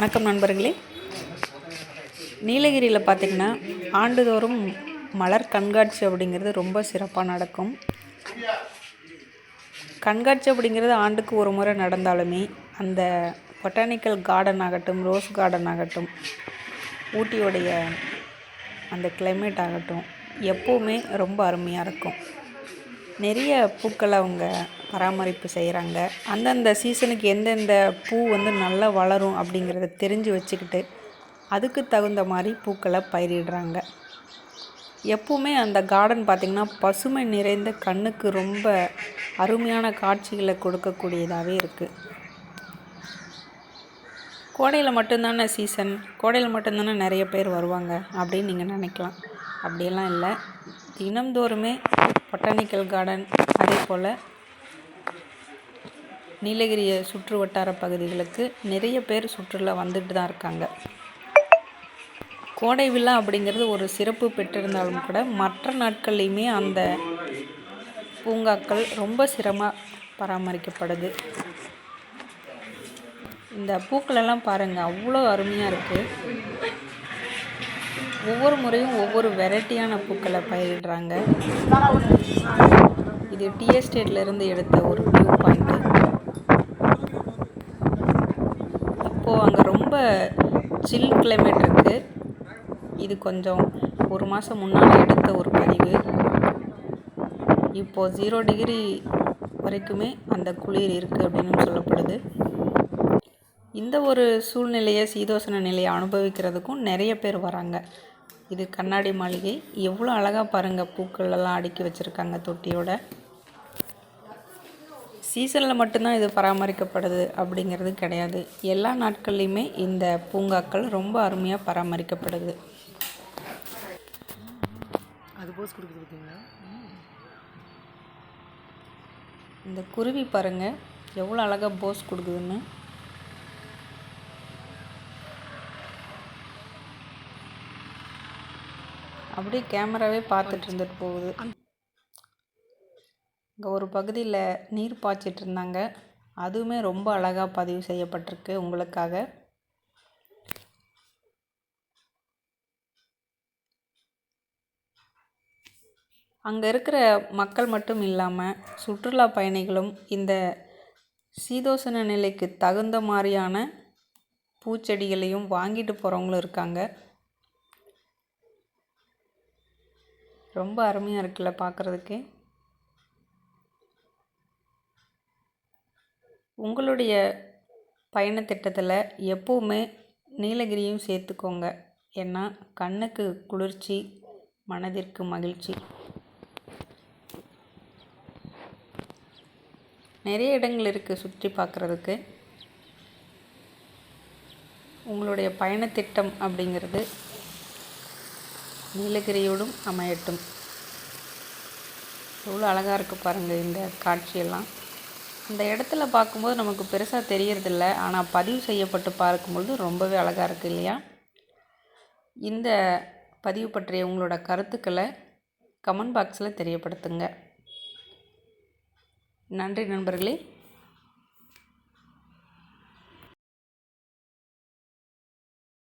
வணக்கம் நண்பர்களே. நீலகிரியில் பார்த்திங்கன்னா ஆண்டுதோறும் மலர் கண்காட்சி அப்படிங்கிறது ரொம்ப சிறப்பாக நடக்கும். கண்காட்சி அப்படிங்கிறது ஆண்டுக்கு ஒரு முறை நடந்தாலுமே அந்த பொட்டானிக்கல் கார்டன் ஆகட்டும், ரோஸ் கார்டன் ஆகட்டும், ஊட்டியோடைய அந்த கிளைமேட் ஆகட்டும், எப்போவுமே ரொம்ப அருமையாக இருக்கும். நிறைய பூக்களை அவங்க பராமரிப்பு செய்கிறாங்க. அந்தந்த சீசனுக்கு எந்தெந்த பூ நல்லா வளரும் அப்படிங்கிறத தெரிஞ்சு வச்சுக்கிட்டு அதுக்கு தகுந்த மாதிரி பூக்களை பயிரிடுறாங்க. எப்பவுமே அந்த கார்டன் பார்த்திங்கன்னா பசுமை நிறைந்த கண்ணுக்கு ரொம்ப அருமையான காட்சிகளை கொடுக்கக்கூடியதாகவே இருக்குது. கோடையில் மட்டும்தானே சீசன், கோடையில் மட்டும்தானே நிறைய பேர் வருவாங்க அப்படின்னு நீங்கள் நினைக்கலாம். அப்படியெல்லாம் இல்லை. தினம்தோறுமே பொட்டானிக்கல் கார்டன், அதே போல் நீலகிரியை சுற்று வட்டார பகுதிகளுக்கு நிறைய பேர் சுற்றுலா வந்துட்டு தான் இருக்காங்க. கோடை விழா அப்படிங்கிறது ஒரு சிறப்பு பெற்றிருந்தாலும் கூட மற்ற நாட்கள்லையுமே அந்த பூங்காக்கள் ரொம்ப சிரமமாக பராமரிக்கப்படுது. இந்த பூக்களெல்லாம் பாருங்கள், அவ்வளோ அருமையாக இருக்குது. ஒவ்வொரு முறையும் ஒவ்வொரு வெரைட்டியான பூக்களை பயிரிடுறாங்க. இது டீ எஸ்டேட்லேருந்து எடுத்த ஒரு வியூ பாயிண்ட்டு. இப்போது அங்கே ரொம்ப சில் கிளைமேட் இருக்குது. இது கொஞ்சம் ஒரு மாதம் முன்னால் எடுத்த ஒரு பதிவு. இப்போது 0 டிகிரி வரைக்குமே அந்த குளிர் இருக்குது அப்படின்னு சொல்லப்படுது. இந்த ஒரு சூழ்நிலையை, சீதோஷண நிலையை அனுபவிக்கிறதுக்கும் நிறைய பேர் வராங்க. இது கண்ணாடி மாளிகை. எவ்வளோ அழகாக பாருங்கள், பூக்களெல்லாம் அடுக்கி வச்சுருக்காங்க தொட்டியோட. சீசனில் மட்டும்தான் இது பராமரிக்கப்படுது அப்படிங்கிறது கிடையாது. எல்லா நாட்கள்லையுமே இந்த பூங்காக்கள் ரொம்ப அருமையாக பராமரிக்கப்படுது. அது போஸ் கொடுக்குது பார்த்தீங்களா? இந்த குருவி பாருங்கள் எவ்வளோ அழகாக போஸ் கொடுக்குதுன்னு. அப்படியே கேமராவே பார்த்துட்டு இருந்துட்டு போகுது. இங்கே ஒரு பகுதியில் நீர் பாய்ச்சிட்டு இருந்தாங்க. அதுவுமே ரொம்ப அழகாக பதிவு செய்யப்பட்டிருக்கு உங்களுக்காக. அங்கே இருக்கிற மக்கள் மட்டும் இல்லாமல் சுற்றுலா பயணிகளும் இந்த சீதோஷண நிலைக்கு தகுந்த மாதிரியான பூச்செடிகளையும் வாங்கிட்டு போகிறவங்களும் இருக்காங்க. ரொம்ப அருமையாக இருக்குல்ல பார்க்குறதுக்கு. உங்களுடைய பயணத்திட்டத்தில் எப்போவுமே நீலகிரியும் சேர்த்துக்கோங்க. ஏன்னா கண்ணுக்கு குளிர்ச்சி, மனதிற்கு மகிழ்ச்சி. நிறைய இடங்கள் இருக்குது சுற்றி பார்க்குறதுக்கு. உங்களுடைய பயணத்திட்டம் அப்படிங்கிறது நீலகிரியோடும் அமையட்டும். எவ்வளோ அழகாக இருக்குது பாருங்கள் இந்த காட்சியெல்லாம். இந்த இடத்துல பார்க்கும்போது நமக்கு பெருசாக தெரியறதில்ல, ஆனால் பதிவு செய்யப்பட்டு பார்க்கும்பொழுது ரொம்பவே அழகாக இருக்குது இல்லையா? இந்த பதிவு பற்றிய உங்களோட கருத்துக்களை கமெண்ட் பாக்ஸில் தெரியப்படுத்துங்க. நன்றி நண்பர்களே.